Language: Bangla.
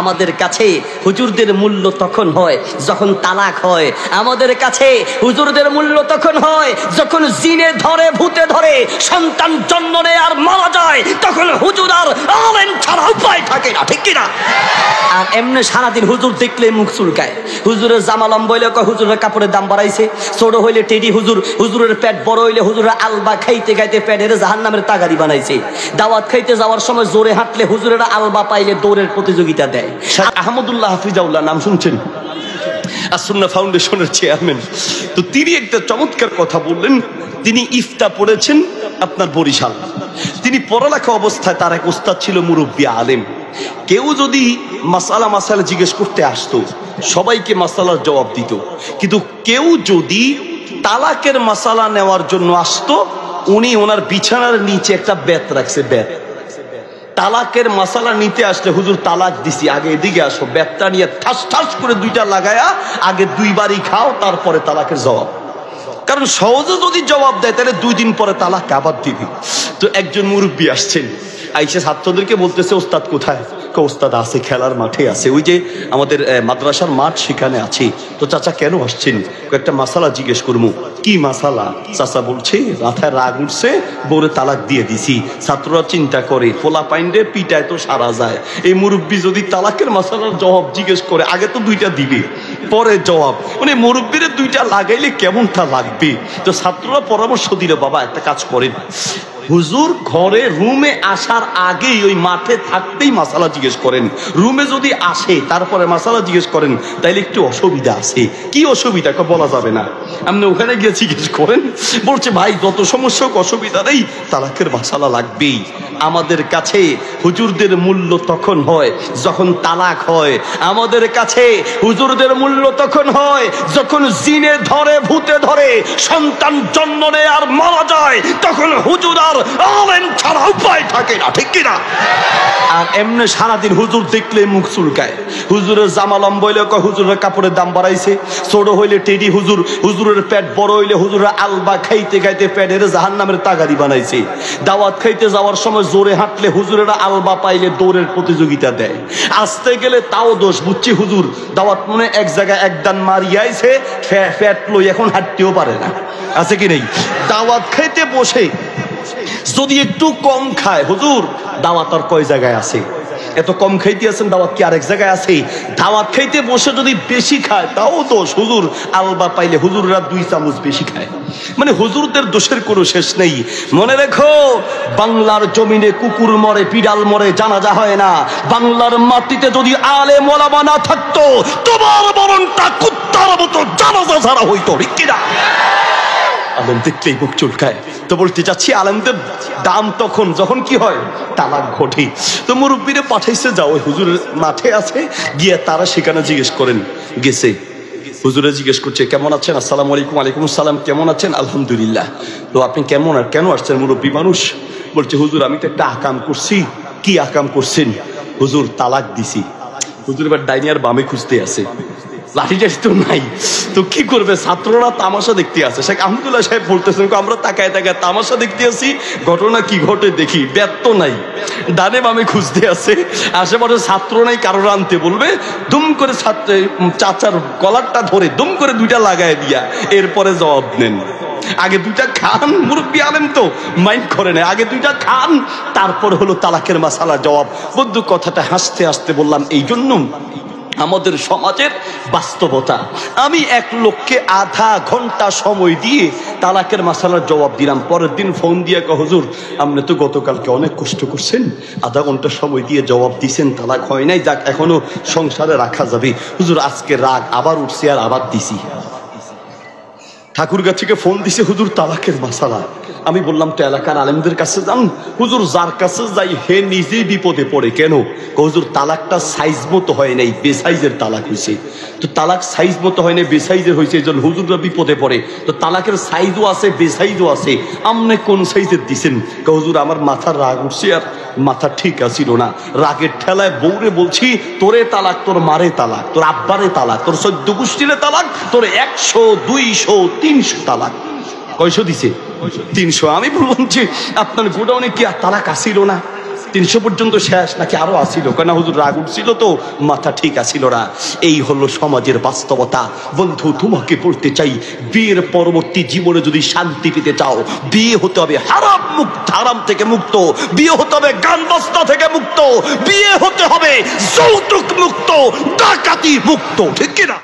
আমাদের কাছে হুজুরদের মূল্য তখন হয় যখন তালাক হয়। আমাদের কাছে হুজুরদের মূল্য তখন হয় যখন জিনে ধরে, ভূতে ধরে, সন্তান জন্ম নেয় আর মারা যায়, তখন হুজুর আর আলেম ছাড়া উপায় থাকে না, ঠিক কিনা? আর এমনি সারাদিন হুজুর দেখলে মুখ চুলকায়। হুজুরের জামা লম্বা হইলে হুজুরের কাপড়ের দাম বাড়াইছে, ছোট হইলে টেডি হুজুর, হুজুরের পেট বড় হইলে হুজুরের আলবা খাইতে খাইতে পেটের জাহান্নামের তাগারি বানাইছে। দাওয়াত খাইতে যাওয়ার সময় জোরে হাঁটলে হুজুরের আলবা পাইলে দৌড়ের প্রতিযোগিতা দেয়। আহমদুল্লাহ হাফিজাউল্লাহ নাম শুনছেন? আসুন্নাহ ফাউন্ডেশনের চেয়ারম্যান। তো তিনি একটা চমৎকার কথা বললেন। তিনি ইফতা পড়েছেন আপনার বরিশাল। তিনি পড়ালেখা অবস্থায় তার এক ওস্তাদ ছিল মুরব্বী আলেম। কেউ যদি মাসালা জিজ্ঞেস করতে আসতো সবাইকে মাসালার জবাব দিত, কিন্তু কেউ যদি তালাকের মাসালা নেওয়ার জন্য আসতো উনি ওনার বিছানার নিচে একটা বেত রাখছে। বেত তালাকের মাসালা নিতে আসলে হুজুর তালাক দিছি, আগে এদিকে আসো, বেতটা নিয়ে ঠাস ঠাস করে দুইটা লাগায়া আগে দুইবারই খাও, তারপরে তালাকের জবাব। কারণ সহজে যদি জবাব দেয় তাহলে 2 দিন পরে তালাক আবার দিবি। তো একজন মুরব্বী আসছেন, আইসে ছাত্রদেরকে বলতেছে ওস্তাদ কোথায়? ওস্তাদ আছে, খেলার মাঠে আছে, ওই যে আমাদের মাদ্রাসার মাঠ সেখানে আছে। তো চাচা কেন আসছেন? একটা মাসালা জিজ্ঞেস করবো। কি মাসালা? চাচা বলছে মাথায় রাগ উঠছে, বউরে তালাক দিয়ে দিছি। ছাত্ররা চিন্তা করে পোলা পাইন্ডে পিটায় তো সারা যায়, এই মুরব্বী যদি তালাকের মাসালার জবাব জিজ্ঞেস করে আগে তো 2টা দিবে পরে জবাব, মানে মুরব্বীরে 2টা লাগাইলে কেমনটা লাগবে। তো ছাত্ররা পরামর্শ দিল, বাবা একটা কাজ করেন, হুজুর ঘরে রুমে আসার আগেই ওই মাঠে থাকতেই মাসালা জিজ্ঞেস করেন, রুমে যদি আসে তারপরে মাসালা জিজ্ঞেস করেন, তাইলে একটু অসুবিধা আছে। কি অসুবিধা বলা যাবে না, আপনি ওখানে গিয়ে জিজ্ঞেস করেন। বলছে ভাই যত সমস্যা হোক অসুবিধা নেই, তালাকের মাসালা লাগবেই। আমাদের কাছে হুজুরদের মূল্য তখন হয় যখন তালাক হয়। আমাদের কাছে হুজুরদের মূল্য তখন হয় যখন জিনে ধরে, ভূতে ধরে, সন্তান জন্ম নেয় আর মারা যায়, তখন হুজুর আর আলেম ছাড়া উপায় থাকে না, ঠিক কিনা? আর এমনি সারাদিন হুজুর দেখলে মুখ চুলকায়। হুজুরের জামা লম্বা হইলে হুজুরের কাপড়ের দাম বাড়াইছে, ছোট হইলে টেডি হুজুর, হুজুরের পেট বড় হইলে হুজুরের আলবা খাইতে খাইতে পেটের জাহান্নামের তাগারি বানাইছে। দাওয়াত খাইতে যাওয়ার সময় জোরে হাঁটলে হুজুরের আলবা পাইলে দৌড়ের প্রতিযোগিতা দেয়। আসতে গেলে তাও দোষ, বুঝছি হুজুর দাওয়াত মনে এক জায়গায় একদান মারিয়াইছে, ফ্যাট লই এখন হাঁটতেও পারে না, আছে কি নেই? দাওয়াত খাইতে বসে যদি একটু কম খায়, হুজুর দাওয়াত আর কয় জায়গায় আছে, এত কম খাইতে আছেন, দাওয়াত কি আরেক জায়গায় আছে? দাওয়াত খাইতে বসে যদি বেশি খায় তাও দোষ, হুজুর আলবা পাইলে হুজুররা 2 চামচ বেশি খায়। মানে হুজুরদের দোষের কোনো শেষ নেই। মনে রেখো, বাংলার জমিনে কুকুর মরে, বিড়াল মরে, জানাজা হয় না। বাংলার মাটিতে যদি আলেম ওলামা না থাকতো, তোমার মরণটা কুত্তার মতো জানাজা ছাড়া হইতো, ঠিক কিনা? আলেম দেখলেই মুখ চুলকায়। তো বলতে চাচ্ছি আলেমদের দাম তখন যখন কি হয়, তালাক ঘটে। তো মুরব্বীরে পাঠাইছে, যাও ওই হুজুরের মাঠে আছে, গিয়ে তারা সেখানে জিজ্ঞেস করেন। গেছে, হুজুরে জিজ্ঞেস করছে কেমন আছেন? আসসালামু আলাইকুম। ওয়ালাইকুম আসসালাম। কেমন আছেন? আলহামদুলিল্লাহ। তো আপনি কেমন আর কেন আসছেন? মুরব্বী মানুষ বলছে, হুজুর আমি তো একটা আকাম করছি। কি আকাম করছেন? হুজুর তালাক দিছি। হুজুর এবার ডাইনিয়ার বামে খুঁজতে আছে, লাঠিটাই তো নাই, তো কি করবে? ছাত্ররা তামাশা দেখতে আছে। শেখ আহমদুল্লাহ সাহেব বলতেছেন আমরা তাকায় তাকায় তামাশা দেখতে আছি, ঘটনা কি ঘটে দেখি। ব্যর্থ নাই, ডানে বামে খুঁজতে আছে, আশেপাশে ছাত্র নাই, কারোর আনতে বলবে, দুম করে চাচার কলারটা ধরে দুম করে 2টা লাগায় দিয়া এরপরে জবাব নেন। আগে 2টা খান, মুরব্বী আলেম তো মাইন্ড করে নেয়, আগে 2টা খান, তারপর হলো তালাকের মাসালা জবাব। বন্ধু কথাটা হাসতে হাসতে বললাম এই জন্য আমাদের সমাজের বাস্তবতা। আমি এক লোককে আধা ঘন্টা সময় দিয়ে তালাকের মাসালার জবাব দিলাম। পরের দিন ফোন দিয়ে হুজুর আপনি তো গতকালকে অনেক কষ্ট করছেন, আধা ঘন্টা সময় দিয়ে জবাব দিছেন, তালাক হয় নাই, যাক এখনো সংসারে রাখা যাবে। হুজুর আজকে রাগ আবার উঠছে আর আবার দিছি। ঠাকুরগাঁ থেকে ফোন দিছে, হুজুর তালাকের মাসালা। আমি বললাম তো এলাকার আলেমদের কাছে যান। হুজুর যার কাছে যাই হে নিজেই বিপদে পড়ে। কেন? হুজুর তালাকটা সাইজ মতো হয় নাই, বেসাইজের তালাক হয়েছে। তো তালাক সাইজ মতো হয় নাই, বেসাইজের হয়েছে, এই জন্য হুজুররা বিপদে পড়ে। তো তালাকের সাইজও আছে, বেসাইজও আছে। আপনি কোন সাইজের দিছেন? হুজুর আমার মাথার রাগ উঠছে আর মাথা ঠিক আছিল না, রাগের ঠেলায় বউরে বলছি তোরে তালাক, তোর মারে তালাক, তোর আব্বারে তালাক, তোর 14 গোষ্ঠীরে তালাক, তোর 100 200 300 তালাক। কয়শো দিছে? 300। আমি বলছি আপনার গোডাউনে কি আর তালাক আসিল না? 300 পর্যন্ত শেষ নাকি আরো আসিল? কেন হুজুর রাগ উঠছিল তো, মাথা ঠিক আসিল না। এই হলো সমাজের বাস্তবতা। বন্ধু, তোমাকে বলতে চাই, বিয়ের পরবর্তী জীবনে যদি শান্তি পেতে চাও, বিয়ে হতে হবে হারাম থেকে মুক্ত, বিয়ে হতে হবে গান বাজনা থেকে মুক্ত, বিয়ে হতে হবে যৌতুক মুক্ত, ডাকাতি মুক্ত, ঠিক কিনা?